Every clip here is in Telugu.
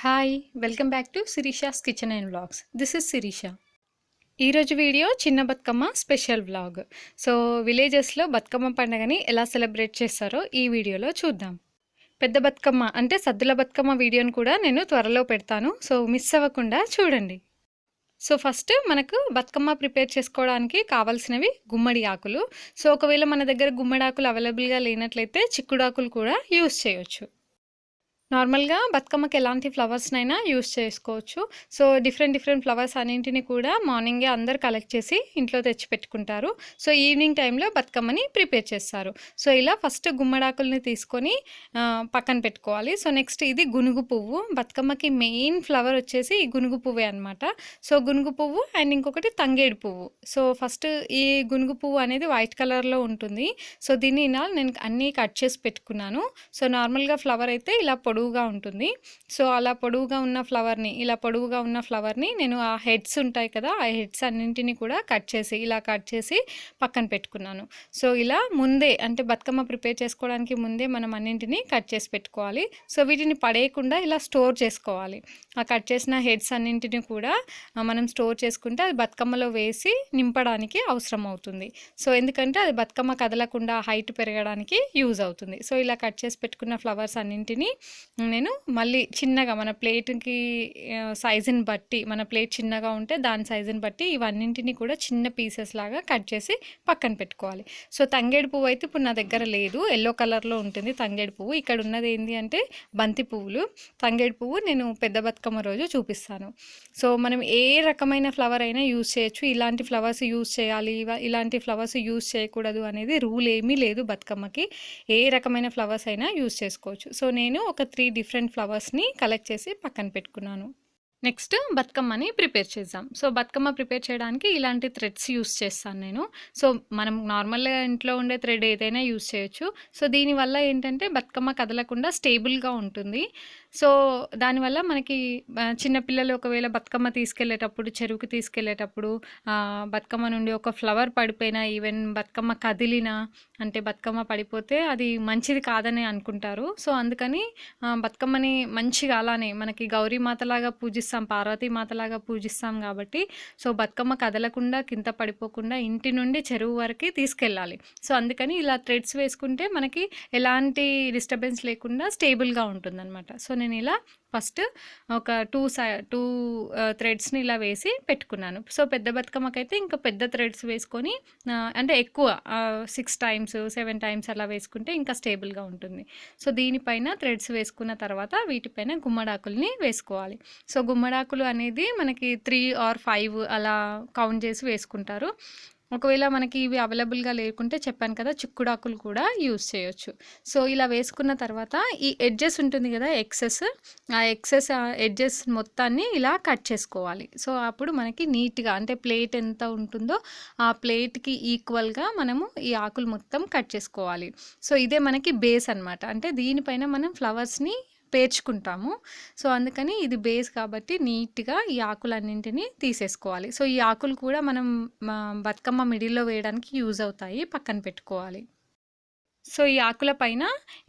Hi welcome back to Shirisha's kitchen and vlogs. This is Shirisha. ఈరోజు వీడియో చిన్న బతుకమ్మ స్పెషల్ వ్లాగ్. సో విలేజెస్లో బతుకమ్మ పండుగని ఎలా సెలబ్రేట్ చేస్తారో ఈ వీడియోలో చూద్దాం. పెద్ద బతుకమ్మ అంటే సద్దుల బతుకమ్మ వీడియోని కూడా నేను త్వరలో పెడతాను. సో మిస్ అవ్వకుండా చూడండి. సో ఫస్ట్ మనకు బతుకమ్మ ప్రిపేర్ చేసుకోవడానికి కావాల్సినవి గుమ్మడి ఆకులు. సో ఒకవేళ మన దగ్గర గుమ్మడి ఆకులు అవైలబుల్గా లేనట్లయితే చిక్కుడాకులు కూడా యూస్ చేయొచ్చు. నార్మల్గా బతుకమ్మకి ఎలాంటి ఫ్లవర్స్నైనా యూస్ చేసుకోవచ్చు. సో డిఫరెంట్ ఫ్లవర్స్ అన్నింటినీ కూడా మార్నింగే అందరు కలెక్ట్ చేసి ఇంట్లో తెచ్చి పెట్టుకుంటారు. సో ఈవినింగ్ టైంలో బతుకమ్మని ప్రిపేర్ చేస్తారు. సో ఇలా ఫస్ట్ గుమ్మడాకుల్ని తీసుకొని పక్కన పెట్టుకోవాలి. సో నెక్స్ట్ ఇది గునుగు పువ్వు. బతుకమ్మకి మెయిన్ ఫ్లవర్ వచ్చేసి ఈ గునుగు పువ్వే అనమాట. సో గునుగు పువ్వు అండ్ ఇంకొకటి తంగేడు పువ్వు. సో ఫస్ట్ ఈ గునుగు పువ్వు అనేది వైట్ కలర్లో ఉంటుంది. సో దీన్ని ఇలా నేను అన్నీ కట్ చేసి పెట్టుకున్నాను. సో నార్మల్గా ఫ్లవర్ అయితే ఇలా పొడవుగా ఉంటుంది. సో అలా పొడవుగా ఉన్న ఫ్లవర్ని నేను ఆ హెడ్స్ ఉంటాయి కదా, ఆ హెడ్స్ అన్నింటినీ కూడా కట్ చేసి పక్కన పెట్టుకున్నాను. సో ఇలా ముందే అంటే బతుకమ్మ ప్రిపేర్ చేసుకోవడానికి ముందే మనం అన్నింటినీ కట్ చేసి పెట్టుకోవాలి. సో వీటిని పడేయకుండా ఇలా స్టోర్ చేసుకోవాలి. ఆ కట్ చేసిన హెడ్స్ అన్నింటినీ కూడా మనం స్టోర్ చేసుకుంటే అది బతుకమ్మలో వేసి నింపడానికి అవసరం అవుతుంది. సో ఎందుకంటే అది బతుకమ్మ కదలకుండా హైట్ పెరగడానికి యూజ్ అవుతుంది. సో ఇలా కట్ చేసి పెట్టుకున్న ఫ్లవర్స్ అన్నింటినీ నేను మళ్ళీ చిన్నగా మన ప్లేట్కి సైజుని బట్టి, మన ప్లేట్ చిన్నగా ఉంటే దాని సైజుని బట్టి ఇవన్నింటినీ కూడా చిన్న పీసెస్ లాగా కట్ చేసి పక్కన పెట్టుకోవాలి. సో తంగేడు పువ్వు అయితే ఇప్పుడు నా దగ్గర లేదు, ఎల్లో కలర్లో ఉంటుంది తంగేడు పువ్వు. ఇక్కడ ఉన్నది ఏంటి అంటే బంతి పువ్వులు. తంగేడు పువ్వు నేను పెద్ద బతుకమ్మ రోజు చూపిస్తాను. సో మనం ఏ రకమైన ఫ్లవర్ అయినా యూజ్ చేయొచ్చు. ఇలాంటి ఫ్లవర్స్ యూజ్ చేయాలి, ఇలాంటి ఫ్లవర్స్ యూజ్ చేయకూడదు అనేది రూల్ ఏమీ లేదు బతుకమ్మకి. ఏ రకమైన ఫ్లవర్స్ అయినా యూజ్ చేసుకోవచ్చు. సో నేను ఒక 3 డిఫరెంట్ ఫ్లవర్స్ని కలెక్ట్ చేసి పక్కన పెట్టుకున్నాను. నెక్స్ట్ బతుకమ్మని ప్రిపేర్ చేద్దాం. సో బతుకమ్మ ప్రిపేర్ చేయడానికి ఇలాంటి థ్రెడ్స్ యూస్ చేస్తాను నేను. సో మనం నార్మల్గా ఇంట్లో ఉండే థ్రెడ్ ఏదైనా యూస్ చేయొచ్చు. సో దీనివల్ల ఏంటంటే బతుకమ్మ కదలకుండా స్టేబుల్గా ఉంటుంది. సో దానివల్ల మనకి చిన్నపిల్లలు ఒకవేళ బతుకమ్మ తీసుకెళ్ళేటప్పుడు, చెరువుకి తీసుకెళ్ళేటప్పుడు బతుకమ్మ నుండి ఒక ఫ్లవర్ పడిపోయినా, ఈవెన్ బతుకమ్మ కదిలినా, అంటే బతుకమ్మ పడిపోతే అది మంచిది కాదని అనుకుంటారు. సో అందుకని బతుకమ్మని మంచిగా అలానే మనకి గౌరీమాతలాగా పూజిస్తాం, పార్వతీమాతలాగా పూజిస్తాం కాబట్టి సో బతుకమ్మ కదలకుండా కింద పడిపోకుండా ఇంటి నుండి చెరువు వరకు తీసుకెళ్ళాలి. సో అందుకని ఇలా థ్రెడ్స్ వేసుకుంటే మనకి ఎలాంటి డిస్టర్బెన్స్ లేకుండా స్టేబుల్గా ఉంటుందన్నమాట. సో నేను ఇలా ఫస్ట్ ఒక 2 థ్రెడ్స్ని ఇలా వేసి పెట్టుకున్నాను. సో పెద్ద బతుకమ్మకైతే ఇంకా పెద్ద థ్రెడ్స్ వేసుకొని అంటే ఎక్కువ 6 టైమ్స్ 7 టైమ్స్ అలా వేసుకుంటే ఇంకా స్టేబుల్గా ఉంటుంది. సో దీనిపైన థ్రెడ్స్ వేసుకున్న తర్వాత వీటిపైన గుమ్మడాకుల్ని వేసుకోవాలి. సో గుమ్మడాకులు అనేది మనకి 3 or 5 అలా కౌంట్ చేసి వేసుకుంటారు. ఒకవేళ మనకి ఇవి అవైలబుల్గా లేకుంటే చెప్పాను కదా, చిక్కుడాకులు కూడా యూస్ చేయొచ్చు. సో ఇలా వేసుకున్న తర్వాత ఈ ఎడ్జెస్ ఉంటుంది కదా, ఆ ఎక్సెస్ ఎడ్జెస్ మొత్తాన్ని ఇలా కట్ చేసుకోవాలి. సో అప్పుడు మనకి నీట్గా అంటే ప్లేట్ ఎంత ఉంటుందో ఆ ప్లేట్కి ఈక్వల్గా మనము ఈ ఆకులు మొత్తం కట్ చేసుకోవాలి. సో ఇదే మనకి బేస్ అనమాట. అంటే దీనిపైన మనం ఫ్లవర్స్ని పేర్చుకుంటాము. సో అందుకని ఇది బేస్ కాబట్టి నీట్గా ఈ ఆకులన్నింటినీ తీసేసుకోవాలి. సో ఈ ఆకులు కూడా మనం బతుకమ్మ మిడిల్లో వేయడానికి యూజ్ అవుతాయి, పక్కన పెట్టుకోవాలి. సో ఈ ఆకుల పైన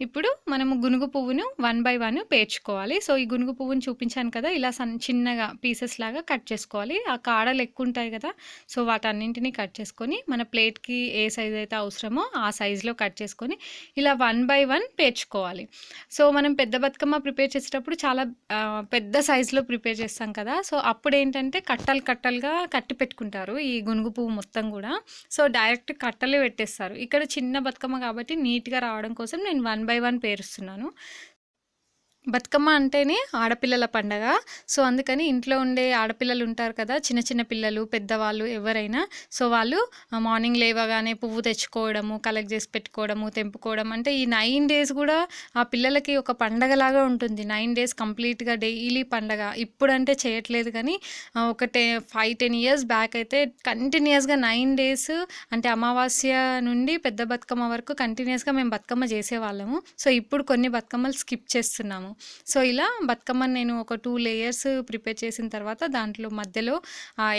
ఇప్పుడు మనము గునుగు పువ్వును 1 by 1 పేర్చుకోవాలి. సో ఈ గునుగు పువ్వును చూపించాను కదా, ఇలా చిన్నగా పీసెస్ లాగా కట్ చేసుకోవాలి. ఆ కాడలు ఎక్కువ ఉంటాయి కదా, సో వాటన్నింటినీ కట్ చేసుకొని మన ప్లేట్కి ఏ సైజ్ అయితే అవసరమో ఆ సైజులో కట్ చేసుకొని ఇలా 1 by 1 పేర్చుకోవాలి. సో మనం పెద్ద బతుకమ్మ ప్రిపేర్ చేసేటప్పుడు చాలా పెద్ద సైజులో ప్రిపేర్ చేస్తాం కదా, సో అప్పుడు ఏంటంటే కట్టలుగా కట్టి పెట్టుకుంటారు ఈ గునుగు పువ్వు మొత్తం కూడా. సో డైరెక్ట్ కట్టలే పెట్టేస్తారు. ఇక్కడ చిన్న బతుకమ్మ కాబట్టి నీట్గా రావడం కోసం నేను 1 by 1 పేరుస్తున్నాను. బతుకమ్మ అంటేనే ఆడపిల్లల పండగ. సో అందుకని ఇంట్లో ఉండే ఆడపిల్లలు ఉంటారు కదా, చిన్న పిల్లలు, పెద్దవాళ్ళు ఎవరైనా, సో వాళ్ళు మార్నింగ్ లేవగానే పువ్వు తెచ్చుకోవడము, కలెక్ట్ చేసి పెట్టుకోవడము, తెంపుకోవడం, అంటే ఈ 9 days కూడా ఆ పిల్లలకి ఒక పండగలాగా ఉంటుంది. 9 days కంప్లీట్గా డైలీ పండగ. ఇప్పుడంటే చేయట్లేదు కానీ ఒక 5-10 years బ్యాక్ అయితే కంటిన్యూస్గా 9 days అంటే అమావాస్య నుండి పెద్ద బతుకమ్మ వరకు కంటిన్యూస్గా మేము బతుకమ్మ చేసేవాళ్ళము. సో ఇప్పుడు కొన్ని బతుకమ్మలు స్కిప్ చేస్తున్నాము. సో ఇలా బతుకమ్మని నేను ఒక 2 లేయర్స్ ప్రిపేర్ చేసిన తర్వాత దాంట్లో మధ్యలో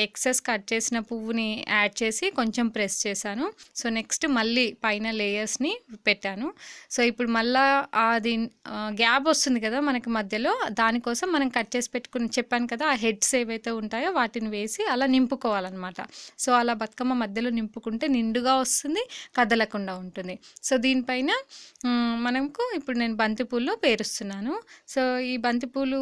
ఎక్సెస్ కట్ చేసిన పువ్వుని యాడ్ చేసి కొంచెం ప్రెస్ చేశాను. సో నెక్స్ట్ మళ్ళీ పైన లేయర్స్ని పెట్టాను. సో ఇప్పుడు మళ్ళా అది గ్యాప్ వస్తుంది కదా మనకి మధ్యలో, దానికోసం మనం కట్ చేసి పెట్టుకుని చెప్పాను కదా, ఆ హెడ్స్ ఏవైతే ఉంటాయో వాటిని వేసి అలా నింపుకోవాలన్నమాట. సో అలా బతుకమ్మ మధ్యలో నింపుకుంటే నిండుగా వస్తుంది, కదలకుండా ఉంటుంది. సో దీనిపైన మనకు ఇప్పుడు నేను బంతిపూలు పేరుస్తున్నాను. సో ఈ బంతిపూలు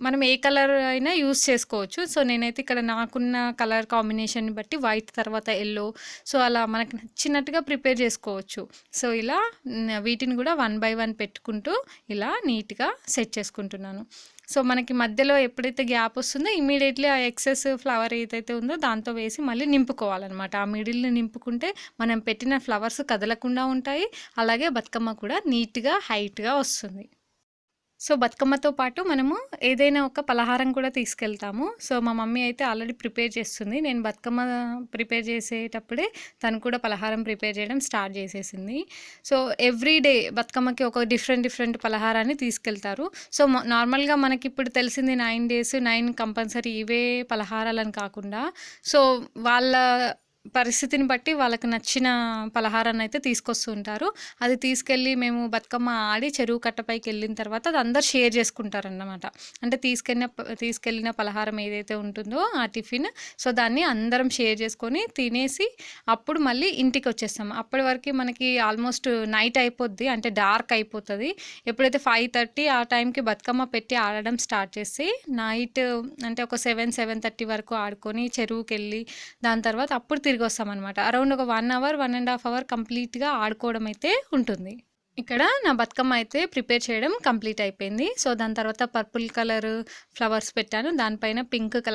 మనం ఏ కలర్ అయినా యూస్ చేసుకోవచ్చు. సో నేనైతే ఇక్కడ నాకున్న కలర్ కాంబినేషన్ని బట్టి వైట్ తర్వాత ఎల్లో, సో అలా మనకు నచ్చినట్టుగా ప్రిపేర్ చేసుకోవచ్చు. సో ఇలా వీటిని కూడా 1 by 1 పెట్టుకుంటూ ఇలా నీట్గా సెట్ చేసుకుంటున్నాను. సో మనకి మధ్యలో ఎప్పుడైతే గ్యాప్ వస్తుందో ఇమీడియట్లీ ఆ ఎక్సెస్ ఫ్లవర్ ఏదైతే ఉందో దాంతో వేసి మళ్ళీ నింపుకోవాలన్నమాట. ఆ మిడిల్ని నింపుకుంటే మనం పెట్టిన ఫ్లవర్స్ కదలకుండా ఉంటాయి, అలాగే బతుకమ్మ కూడా నీట్గా హైట్గా వస్తుంది. సో బతుకమ్మతో పాటు మనము ఏదైనా ఒక పలహారం కూడా తీసుకెళ్తాము. సో మా మమ్మీ అయితే ఆల్రెడీ ప్రిపేర్ చేస్తుంది. నేను బతుకమ్మ ప్రిపేర్ చేసేటప్పుడే తను కూడా పలహారం ప్రిపేర్ చేయడం స్టార్ట్ చేసేసింది. సో ఎవ్రీ డే బతుకమ్మకి ఒక డిఫరెంట్ పలహారాన్ని తీసుకెళ్తారు. సో నార్మల్గా మనకి ఇప్పుడు తెలిసింది 9 days 9 కంపల్సరీ ఇవే పలహారాలని కాకుండా, సో వాళ్ళ పరిస్థితిని బట్టి వాళ్ళకి నచ్చిన పలహారాన్ని అయితే తీసుకొస్తూ ఉంటారు. అది తీసుకెళ్ళి మేము బతుకమ్మ ఆడి చెరువు కట్టపైకి వెళ్ళిన తర్వాత అది అందరు షేర్ చేసుకుంటారన్నమాట. అంటే తీసుకెళ్ళిన పలహారం ఏదైతే ఉంటుందో ఆ టిఫిన్, సో దాన్ని అందరం షేర్ చేసుకొని తినేసి అప్పుడు మళ్ళీ ఇంటికి వచ్చేస్తాం. అప్పటి వరకు మనకి ఆల్మోస్ట్ నైట్ అయిపోద్ది, అంటే డార్క్ అయిపోతుంది. ఎప్పుడైతే 5:30 ఆ టైంకి బతుకమ్మ పెట్టి ఆడడం స్టార్ట్ చేసి నైట్ అంటే ఒక 7-7:30 వరకు ఆడుకొని చెరువుకి వెళ్ళి దాని తర్వాత అప్పుడు తిరిగి వస్తామన్నమాట. అరౌండ్ ఒక 1 hour 1.5 hour కంప్లీట్గా ఆడుకోవడం అయితే ఉంటుంది. ఇక్కడ నా బతుకమ్మ అయితే ప్రిపేర్ చేయడం కంప్లీట్ అయిపోయింది. సో దాని తర్వాత పర్పుల్ కలర్ ఫ్లవర్స్ పెట్టాను, దానిపైన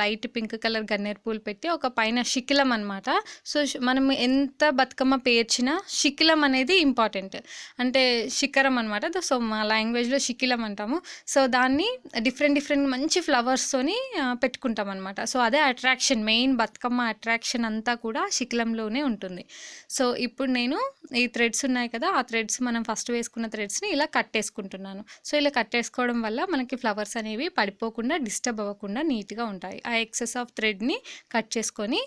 లైట్ పింక్ కలర్ గన్నేరు పూలు పెట్టి ఒక పైన శిఖిలం అనమాట. సో మనం ఎంత బతుకమ్మ పేర్చినా శిఖిలం అనేది ఇంపార్టెంట్, అంటే శిఖరం అనమాట. సో మా లాంగ్వేజ్లో శిఖిలం అంటాము. సో దాన్ని డిఫరెంట్ మంచి ఫ్లవర్స్తోని పెట్టుకుంటాం అనమాట. సో అదే అట్రాక్షన్, మెయిన్ బతుకమ్మ అట్రాక్షన్ అంతా కూడా శిఖిలంలోనే ఉంటుంది. సో ఇప్పుడు నేను ఈ థ్రెడ్స్ ఉన్నాయి కదా, ఆ థ్రెడ్స్ మనం ఫస్ట్ వేసుకున్న థ్రెడ్స్ని ఇలా కట్టేసుకుంటున్నాను. సో ఇలా కట్టేసుకోవడం వల్ల మనకి ఫ్లవర్స్ అనేవి పడిపోకుండా డిస్టర్బ్ అవ్వకుండా నీట్గా ఉంటాయి. ఆ ఎక్సెస్ ఆఫ్ థ్రెడ్ని కట్ చేసుకొని,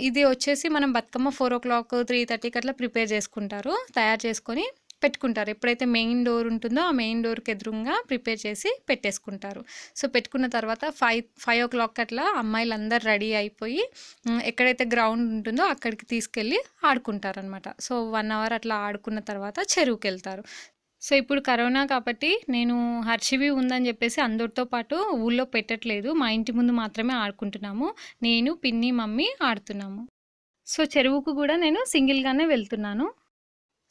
ఇది వచ్చేసి మనం బతుకమ్మ 4 o'clock 3:30 అట్లా ప్రిపేర్ చేసుకుంటారు, తయారు చేసుకొని పెట్టుకుంటారు. ఎప్పుడైతే మెయిన్ డోర్ ఉంటుందో ఆ మెయిన్ డోర్కి ఎదురుగా ప్రిపేర్ చేసి పెట్టేసుకుంటారు. సో పెట్టుకున్న తర్వాత 5 o'clock అట్లా అమ్మాయిలందరూ రెడీ అయిపోయి ఎక్కడైతే గ్రౌండ్ ఉంటుందో అక్కడికి తీసుకెళ్ళి ఆడుకుంటారనమాట. సో 1 hour అట్లా ఆడుకున్న తర్వాత చెరువుకి వెళ్తారు. సో ఇప్పుడు కరోనా కాబట్టి నేను హర్షివి ఉందని చెప్పేసి అందరితో పాటు ఊళ్ళో పెట్టట్లేదు, మా ఇంటి ముందు మాత్రమే ఆడుకుంటున్నాము. నేను పిన్ని మమ్మీ ఆడుతున్నాము. సో చెరువుకు కూడా నేను సింగిల్గానే వెళ్తున్నాను.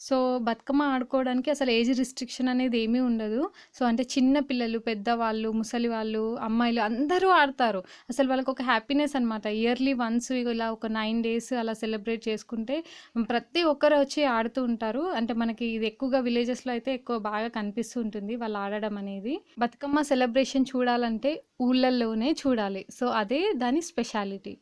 సో బతుకమ్మ ఆడుకోవడానికి అసలు ఏజ్ రిస్ట్రిక్షన్ అనేది ఏమీ ఉండదు. సో అంటే చిన్న పిల్లలు, పెద్దవాళ్ళు, ముసలి వాళ్ళు, అమ్మాయిలు అందరూ ఆడతారు. అసలు వాళ్ళకి ఒక హ్యాపీనెస్ అనమాట. ఇయర్లీ వన్స్ ఇలా ఒక 9 days అలా సెలబ్రేట్ చేసుకుంటే ప్రతి ఒక్కరు వచ్చి ఆడుతూ ఉంటారు. అంటే మనకి ఇది ఎక్కువగా విలేజెస్లో అయితే ఎక్కువ బాగా కనిపిస్తూ ఉంటుంది వాళ్ళు ఆడడం అనేది. బతుకమ్మ సెలబ్రేషన్ చూడాలంటే ఊళ్ళల్లోనే చూడాలి. సో అదే దాని స్పెషాలిటీ.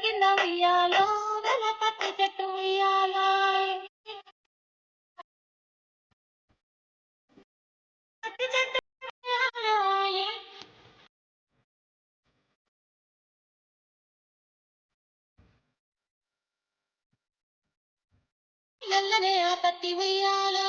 కింద ఉయ్యాలో పత్తి చెట్టు ఉయ్యాలో పత్తి చెట్టు ఎల్లనే ఆ పత్తి ఉయ్యాలో.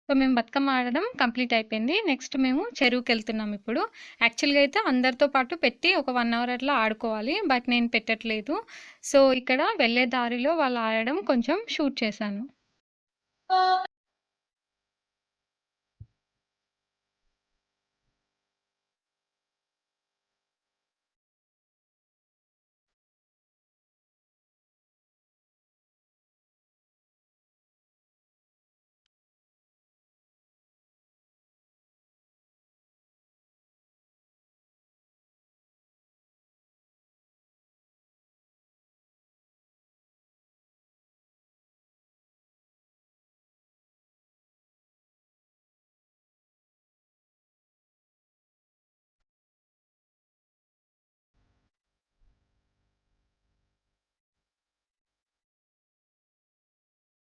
సో మేము బతుకమ్మ ఆడడం కంప్లీట్ అయిపోయింది. నెక్స్ట్ మేము చెరువుకెళ్తున్నాం ఇప్పుడు. యాక్చువల్‌గా అయితే అందరితో పాటు పెట్టి ఒక 1 అవర్ అట్లా ఆడుకోవాలి. బట్ నేను పెట్టట్లేదు. సో ఇక్కడ వెళ్ళే దారిలో వాళ్ళు ఆడడం కొంచెం షూట్ చేశాను.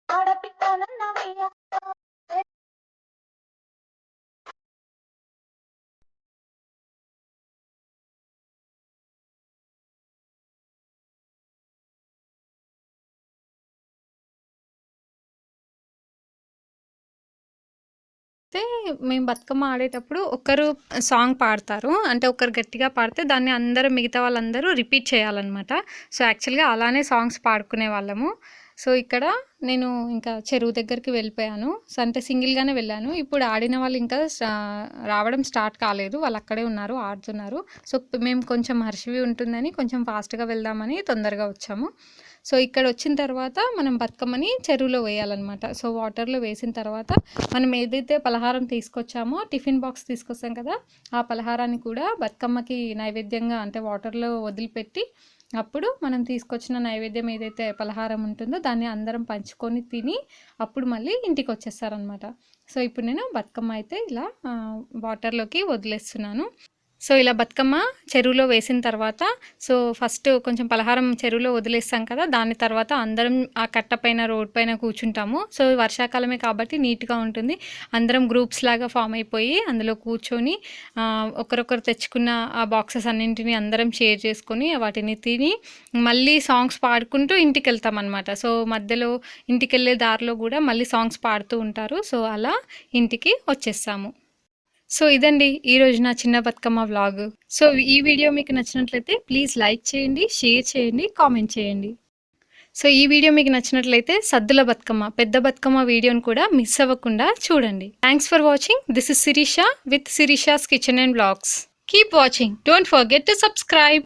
ఆడపిల్లనన్న ఉయ్యాలో అయితే మేము బతుకమ్మ ఆడేటప్పుడు ఒకరు సాంగ్ పాడతారు. అంటే ఒకరు గట్టిగా పాడితే దాన్ని అందరూ మిగతా వాళ్ళందరూ రిపీట్ చేయాలన్నమాట. సో యాక్చువల్‌గా అలానే సాంగ్స్ పాడుకునేవాళ్ళము. సో ఇక్కడ నేను ఇంకా చెరువు దగ్గరికి వెళ్ళిపోయాను. సో అంటే సింగిల్‌గానే వెళ్ళాను. ఇప్పుడు ఆడిన వాళ్ళు ఇంకా రావడం స్టార్ట్ కాలేదు. వాళ్ళు అక్కడే ఉన్నారు, ఆడుతున్నారు. సో మేము కొంచెం హర్షివి ఉంటుందని కొంచెం ఫాస్ట్‌గా వెళ్దామని తొందరగా వచ్చాము. సో ఇక్కడ వచ్చిన తర్వాత మనం బతుకమ్మని చెరువులో వేయాలన్నమాట. సో వాటర్‌లో వేసిన తర్వాత మనం ఏదైతే పలహారం తీసుకొచ్చామో టిఫిన్ బాక్స్ తీసుకొస్తాం కదా! ఆ పలహారాన్ని కూడా బతుకమ్మకి నైవేద్యంగా అంటే వాటర్‌లో వదిలిపెట్టి అప్పుడు మనం తీసుకొచ్చిన నైవేద్యం ఏదైతే పలహారం ఉంటుందో దాన్ని అందరం పంచుకొని తిని అప్పుడు మళ్ళీ ఇంటికొచ్చేస్తారనమాట. సో ఇప్పుడు నేను బతుకమ్మ అయితే ఇలా వాటర్‌లోకి వదిలేస్తున్నాను. సో ఇలా బతుకమ్మ చెరువులో వేసిన తర్వాత సో ఫస్ట్ కొంచెం పలహారం చెరువులో వదిలేస్తాం కదా! దాని తర్వాత అందరం ఆ కట్ట పైన, రోడ్ పైన కూర్చుంటాము. సో వర్షాకాలమే కాబట్టి నీట్‌గా ఉంటుంది. అందరం గ్రూప్స్ లాగా ఫామ్ అయిపోయి అందులో కూర్చొని ఒకరొకరు తెచ్చుకున్న ఆ బాక్సెస్ అన్నింటిని అందరం షేర్ చేసుకొని వాటిని తిని మళ్ళీ సాంగ్స్ పాడుకుంటూ ఇంటికెళ్తామనమాట. సో మధ్యలో ఇంటికెళ్ళే దారిలో కూడా మళ్ళీ సాంగ్స్ పాడుతూ ఉంటారు. సో అలా ఇంటికి వచ్చేస్తాము. సో ఇదండి ఈరోజు నా చిన్న బతుకమ్మ వ్లాగ్. సో ఈ వీడియో మీకు నచ్చినట్లయితే ప్లీజ్ లైక్ చేయండి, షేర్ చేయండి, కామెంట్ చేయండి. సో ఈ వీడియో మీకు నచ్చినట్లయితే సద్దుల బతుకమ్మ, పెద్ద బతుకమ్మ వీడియోని కూడా మిస్ అవ్వకుండా చూడండి. Thanks for watching. This is Shirisha with Shirisha's kitchen and vlogs. Keep watching. Don't forget to subscribe.